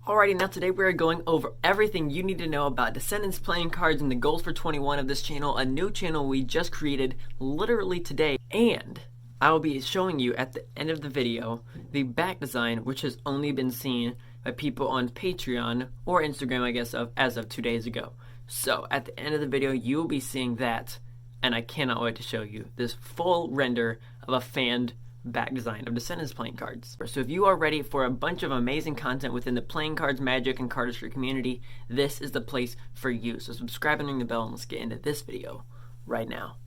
Alrighty, now today we're going over everything you need to know about Descendants playing cards and the goals for 21 of this channel, a new channel we just created literally today. And I will be showing you at the end of the video the back design, which has only been seen by people on Patreon or Instagram, I guess, as of 2 days ago. So at the end of the video, you will be seeing that, and I cannot wait to show you this full render of a fanned back design of Descendants playing cards. So if you are ready for a bunch of amazing content within the playing cards, magic, and cardistry community, this is the place for you. So subscribe and ring the bell, and let's get into this video right now.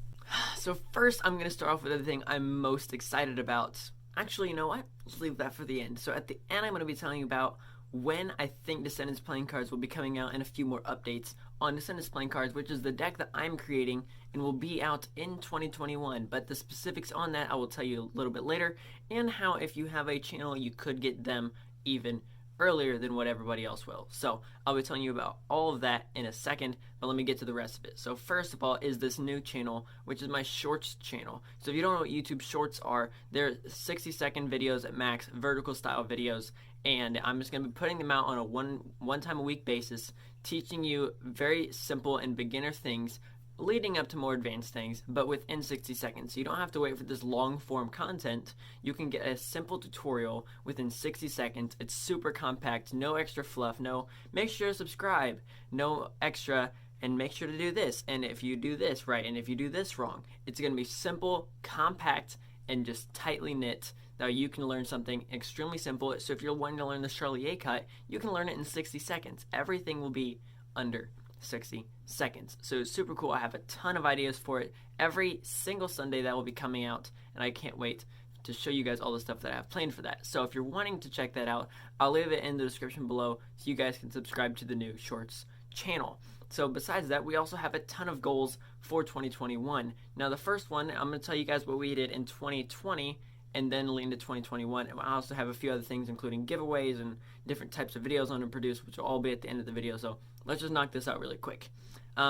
So first, I'm going to start off with the thing I'm most excited about. Actually, you know what? Let's leave that for the end. So at the end, I'm going to be telling you about when I think Descendants playing cards will be coming out and a few more updates on Descendants playing cards, which is the deck that I'm creating and will be out in 2021. But the specifics on that I will tell you a little bit later, and how if you have a channel you could get them even earlier than what everybody else will. So I'll be telling you about all of that in a second, but let me get to the rest of it. So first of all is this new channel, which is my shorts channel. So if you don't know what YouTube shorts are, they're 60-second videos at max, vertical style videos, and I'm just going to be putting them out on a one time a week basis, teaching you very simple and beginner things leading up to more advanced things, but within 60 seconds. So you don't have to wait for this long form content. You can get a simple tutorial within 60 seconds. It's super compact, no extra fluff, no make sure to subscribe, no extra, and make sure to do this, and if you do this right, and if you do this wrong. It's going to be simple, compact, and just tightly knit. Now you can learn something extremely simple. So if you're wanting to learn the Charlie A cut, you can learn it in 60 seconds. Everything will be under 60 seconds. So it's super cool. I have a ton of ideas for it every single Sunday that will be coming out, and I can't wait to show you guys all the stuff that I have planned for that. So if you're wanting to check that out, I'll leave it in the description below so you guys can subscribe to the new shorts channel. So besides that, we also have a ton of goals for 2021. Now the first one, I'm going to tell you guys what we did in 2020 and then lean to 2021. And I also have a few other things, including giveaways and different types of videos I'm going to produce, which will all be at the end of the video. So let's just knock this out really quick.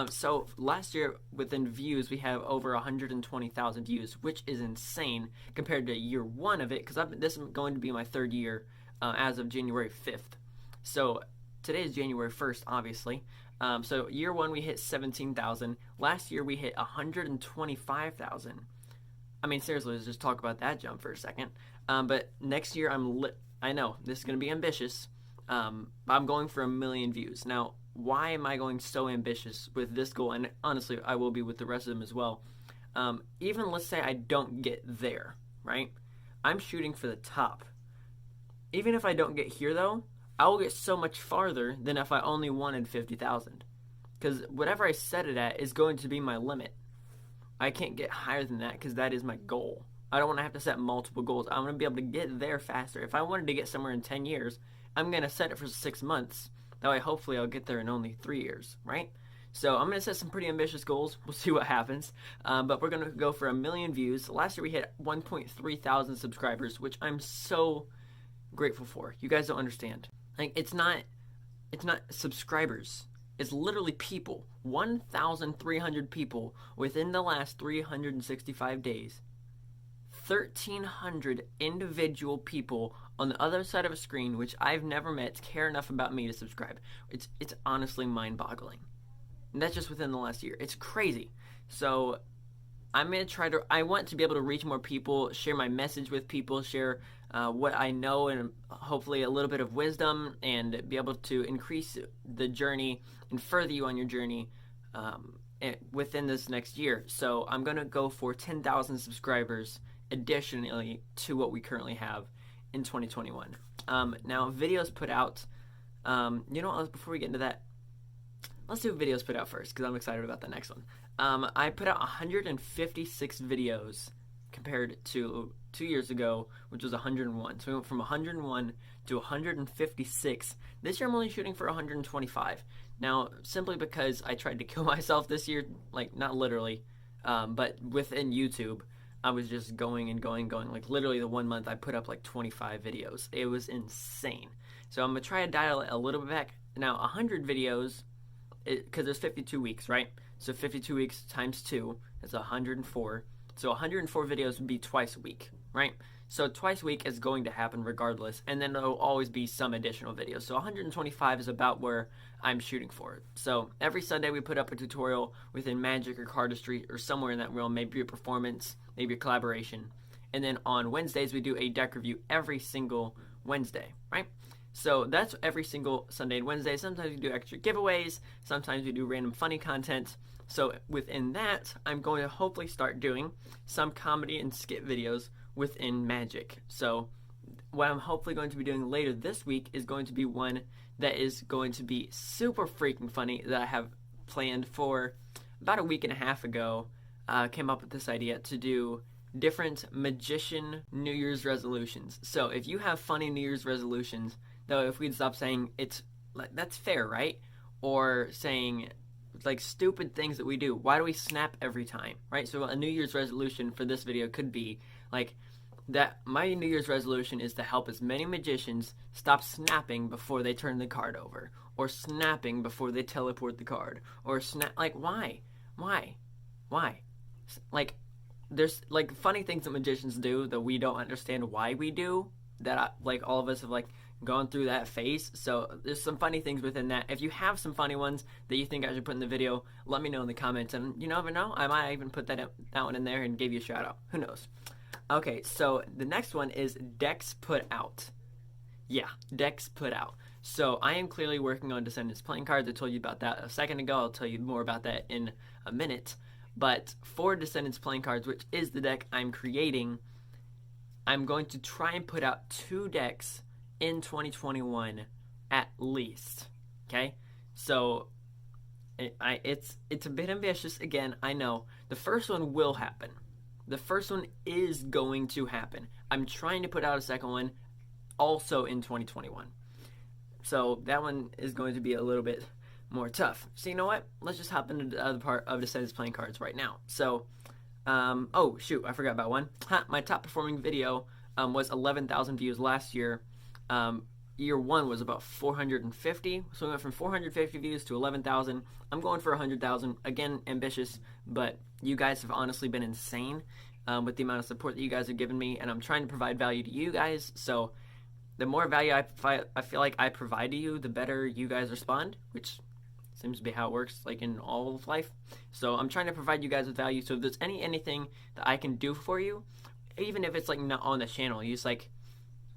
So last year, within views, we have over 120,000 views, which is insane compared to year one of it, because this is going to be my third year as of January 5th. So today is January 1st, obviously. So year one, we hit 17,000. Last year, we hit 125,000. I mean, seriously, let's just talk about that jump for a second. But next year, I know, this is going to be ambitious. I'm going for 1 million views. Now, why am I going so ambitious with this goal? And honestly, I will be with the rest of them as well. Even let's say I don't get there, right? I'm shooting for the top. Even if I don't get here, though, I will get so much farther than if I only wanted 50,000. Because whatever I set it at is going to be my limit. I can't get higher than that because that is my goal. I don't want to have to set multiple goals. I want to be able to get there faster. If I wanted to get somewhere in 10 years, I'm going to set it for 6 months. That way, hopefully, I'll get there in only 3 years, right? So I'm going to set some pretty ambitious goals. We'll see what happens. But we're going to go for 1 million views. Last year, we hit 1.3 thousand subscribers, which I'm so grateful for. You guys don't understand. Like, it's not subscribers. It's literally people. 1,300 people within the last 365 days. 1,300 individual people on the other side of a screen, which I've never met, care enough about me to subscribe. It's honestly mind-boggling. And that's just within the last year. It's crazy. So I'm going to I want to be able to reach more people, share my message with people, share what I know, and hopefully a little bit of wisdom, and be able to increase the journey and further you on your journey within this next year. So I'm going to go for 10,000 subscribers additionally to what we currently have in 2021. Now, videos put out, you know what, before we get into that, let's do videos put out first, because I'm excited about the next one. I put out 156 videos compared to 2 years ago, which was 101. So we went from 101 to 156. This year I'm only shooting for 125. Now, simply because I tried to kill myself this year, like not literally, but within YouTube, I was just going and going. Like literally the 1 month I put up like 25 videos. It was insane. So I'm going to try to dial it a little bit back. Now, 100 videos, because there's 52 weeks, right? So 52 weeks times 2 is 104. So 104 videos would be twice a week, right? So twice a week is going to happen regardless, and then there'll always be some additional videos. So 125 is about where I'm shooting for. So every Sunday we put up a tutorial within Magic or Cardistry or somewhere in that realm, maybe a performance, maybe a collaboration. And then on Wednesdays we do a deck review every single Wednesday, right? So that's every single Sunday and Wednesday. Sometimes we do extra giveaways, sometimes we do random funny content. So within that, I'm going to hopefully start doing some comedy and skit videos within Magic. So what I'm hopefully going to be doing later this week is going to be one that is going to be super freaking funny that I have planned for about a week and a half ago. Came up with this idea to do different magician New Year's resolutions. So if you have funny New Year's resolutions, though, if we'd stop saying it's like that's fair, right? Or saying like stupid things that we do. Why do we snap every time, right? So a New Year's resolution for this video could be like that. My New Year's resolution is to help as many magicians stop snapping before they turn the card over, or snapping before they teleport the card, or snap. Like why? Like there's like funny things that magicians do that we don't understand why we do. That like all of us have like gone through that phase. So there's some funny things within that. If you have some funny ones that you think I should put in the video, let me know in the comments, and you never know, I might even put that one in there and give you a shout out. Who knows? Okay, so the next one is decks put out. Yeah, decks put out. So I am clearly working on Descendents playing cards. I told you about that a second ago. I'll tell you more about that in a minute. But for Descendents playing cards, which is the deck I'm creating, I'm going to try and put out 2 decks in 2021 at least. Okay, so it's a bit ambitious. Again, I know the first one will happen. The first one is going to happen. I'm trying to put out a second one also in 2021. So that one is going to be a little bit more tough. So you know what? Let's just hop into the other part of Descendents playing cards right now. So, oh shoot, I forgot about one. My top performing video was 11,000 views last year. Year one was about 450, so we went from 450 views to 11,000. I'm going for 100,000. Again, ambitious, but you guys have honestly been insane with the amount of support that you guys have given me, and I'm trying to provide value to you guys. So the more value I feel like I provide to you, the better you guys respond, which seems to be how it works, like in all of life. So I'm trying to provide you guys with value. So if there's anything that I can do for you, even if it's like not on the channel, you just like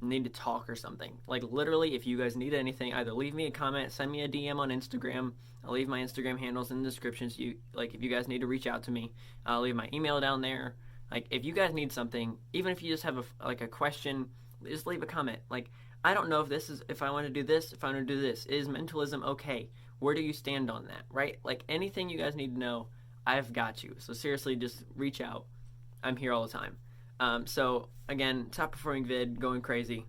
need to talk or something. Like literally, if you guys need anything, either leave me a comment, send me a DM on Instagram. I'll leave my Instagram handles in the description. So you like, if you guys need to reach out to me, I'll leave my email down there. Like if you guys need something, even if you just have a question, just leave a comment. Like I don't know if I want to do this, if I want to do this. Is mentalism okay? Where do you stand on that? Right? Like anything you guys need to know, I've got you. So seriously, just reach out. I'm here all the time. So again, top performing vid, going crazy,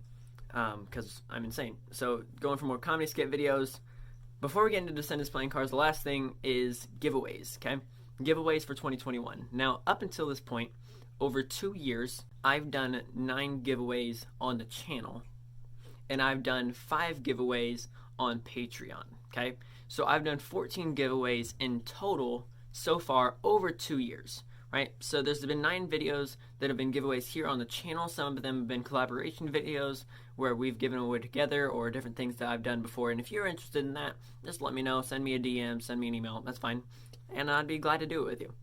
because I'm insane. So going for more comedy skit videos. Before we get into Descendents playing cards, the last thing is giveaways, okay? Giveaways for 2021. Now, up until this point, over 2 years, I've done 9 giveaways on the channel, and I've done 5 giveaways on Patreon, okay? So I've done 14 giveaways in total so far over 2 years. Right, so there's been 9 videos that have been giveaways here on the channel. Some of them have been collaboration videos where we've given away together, or different things that I've done before. And if you're interested in that, just let me know. Send me a DM, send me an email. That's fine, and I'd be glad to do it with you.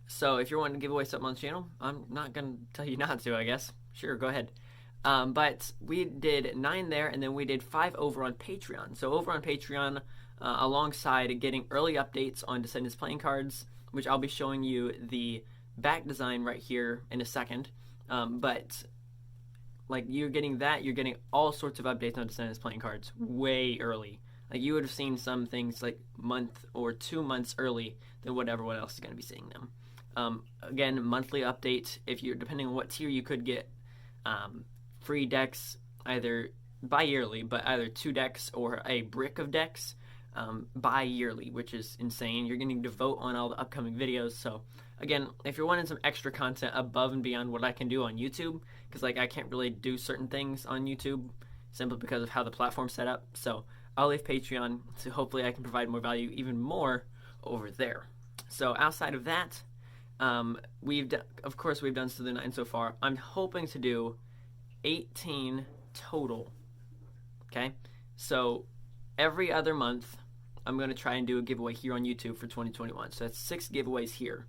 So if you're wanting to give away something on the channel, I'm not gonna tell you not to. I guess sure, go ahead. But we did 9 there, and then we did 5 over on Patreon. So over on Patreon, alongside getting early updates on Descendents playing cards, which I'll be showing you the back design right here in a second, but like you're getting all sorts of updates on Descendents playing cards way early. Like you would have seen some things like month or 2 months early than whatever else is going to be seeing them. Again, monthly update. If you're depending on what tier, you could get free decks either bi-yearly, but either 2 decks or a brick of decks bi-yearly, which is insane. You're getting to vote on all the upcoming videos. So again, if you're wanting some extra content above and beyond what I can do on YouTube, because like I can't really do certain things on YouTube simply because of how the platform's set up, so I'll leave Patreon, so hopefully I can provide more value even more over there. So outside of that, Of course, we've done to the 9 so far. I'm hoping to do 18 total. Okay, so every other month, I'm going to try and do a giveaway here on YouTube for 2021. So that's 6 giveaways here,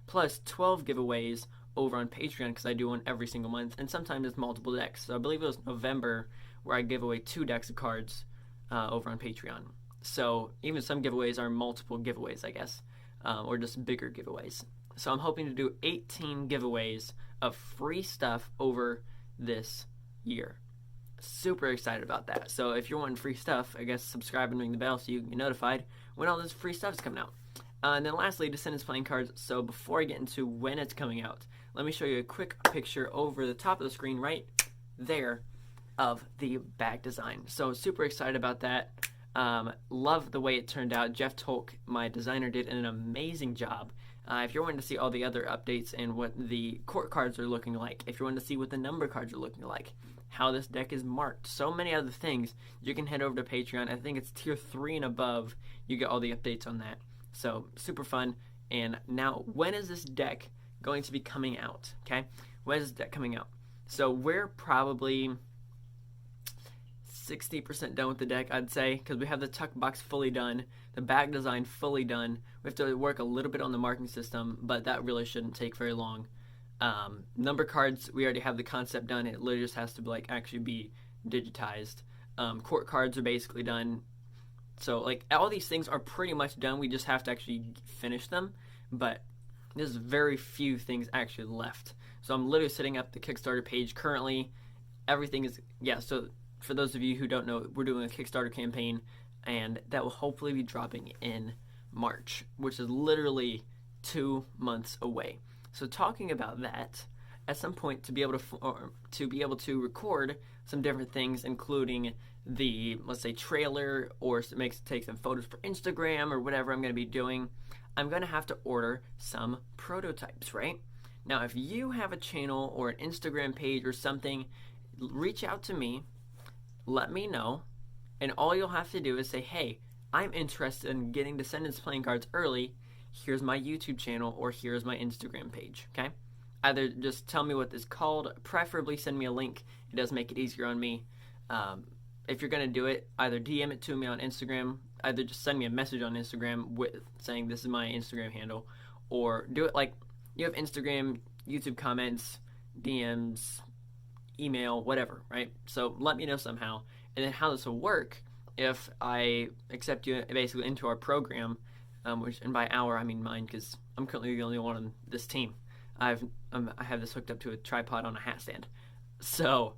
plus 12 giveaways over on Patreon, because I do one every single month, and sometimes it's multiple decks. So I believe it was November where I give away 2 decks of cards over on Patreon. So even some giveaways are multiple giveaways, I guess, or just bigger giveaways. So I'm hoping to do 18 giveaways of free stuff over this year. Super excited about that. So if you're wanting free stuff, I guess subscribe and ring the bell so you can get notified when all this free stuff is coming out. And then lastly, Descendents playing cards. So before I get into when it's coming out, let me show you a quick picture over the top of the screen right there of the bag design. So super excited about that. Love the way it turned out. Jeff Tolk, my designer, did an amazing job. If you're wanting to see all the other updates and what the court cards are looking like, if you're wanting to see what the number cards are looking like, how this deck is marked, so many other things, you can head over to Patreon. I think it's tier 3 and above. You get all the updates on that. So super fun. And now, when is this deck going to be coming out? Okay, when is this deck coming out? So we're probably 60% done with the deck, I'd say, because we have the tuck box fully done, the bag design fully done. We have to work a little bit on the marking system, but that really shouldn't take very long. Number cards, we already have the concept done. It literally just has to like actually be digitized. Court cards are basically done. So like all these things are pretty much done. We just have to actually finish them, but there's very few things actually left. So I'm literally setting up the Kickstarter page currently. Everything is, so for those of you who don't know, we're doing a Kickstarter campaign, and that will hopefully be dropping in March, which is literally 2 months away. So talking about that, at some point to be able to record some different things, including the, let's say, trailer, or take some photos for Instagram or whatever I'm going to be doing, I'm going to have to order some prototypes, right? Now, if you have a channel or an Instagram page or something, reach out to me, let me know, and all you'll have to do is say, hey, I'm interested in getting Descendents playing cards early. Here's my YouTube channel, or here's my Instagram page, okay? Either just tell me what this is called, preferably send me a link. It does make it easier on me. If you're going to do it, either DM it to me on Instagram, either just send me a message on Instagram with saying this is my Instagram handle, or do it like you have Instagram, YouTube comments, DMs, email, whatever, right? So let me know somehow. And then how this will work, if I accept you basically into our program, and by our I mean mine, because I'm currently the only one on this team. I have this hooked up to a tripod on a hat stand. So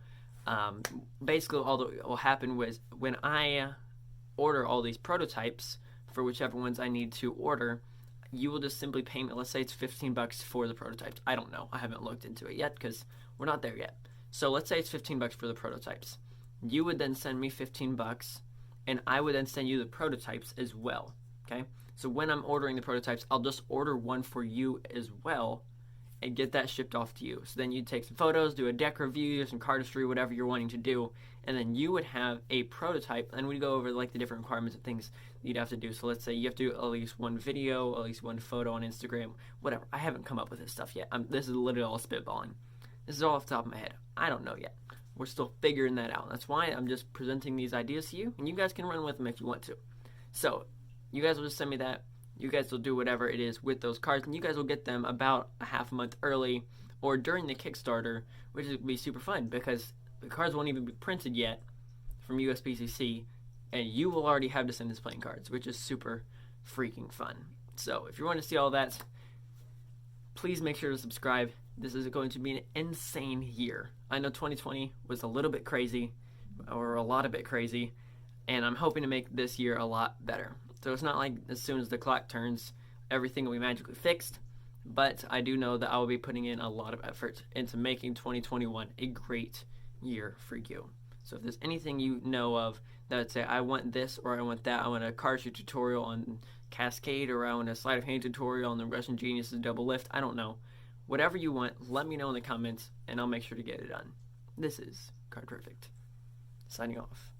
basically all that will happen was when I order all these prototypes for whichever ones I need to order, you will just simply pay me. Let's say it's $15 for the prototypes. I don't know. I haven't looked into it yet because we're not there yet. So let's say it's $15 for the prototypes. You would then send me $15, and I would then send you the prototypes as well. Okay? So when I'm ordering the prototypes, I'll just order one for you as well and get that shipped off to you. So then you'd take some photos, do a deck review, some cardistry, whatever you're wanting to do, and then you would have a prototype, and we'd go over like the different requirements and things you'd have to do. So let's say you have to do at least one video, at least one photo on Instagram, whatever. I haven't come up with this stuff yet. This is literally all spitballing. This is all off the top of my head. I don't know yet. We're still figuring that out. That's why I'm just presenting these ideas to you, and you guys can run with them if you want to. So you guys will just send me that. You guys will do whatever it is with those cards, and you guys will get them about a half a month early or during the Kickstarter, which will be super fun because the cards won't even be printed yet from USPCC, and you will already have Descendents playing cards, which is super freaking fun. So if you want to see all that, please make sure to subscribe. This is going to be an insane year. I know 2020 was a little bit crazy, or a lot of bit crazy, and I'm hoping to make this year a lot better. So it's not like as soon as the clock turns, everything will be magically fixed, but I do know that I will be putting in a lot of effort into making 2021 a great year for you. So if there's anything you know of that would say, I want this or I want that, I want a cardistry tutorial on Cascade, or I want a sleight of hand tutorial on the Russian Geniuses double lift, I don't know. Whatever you want, let me know in the comments, and I'll make sure to get it done. This is Card Perfect, signing off.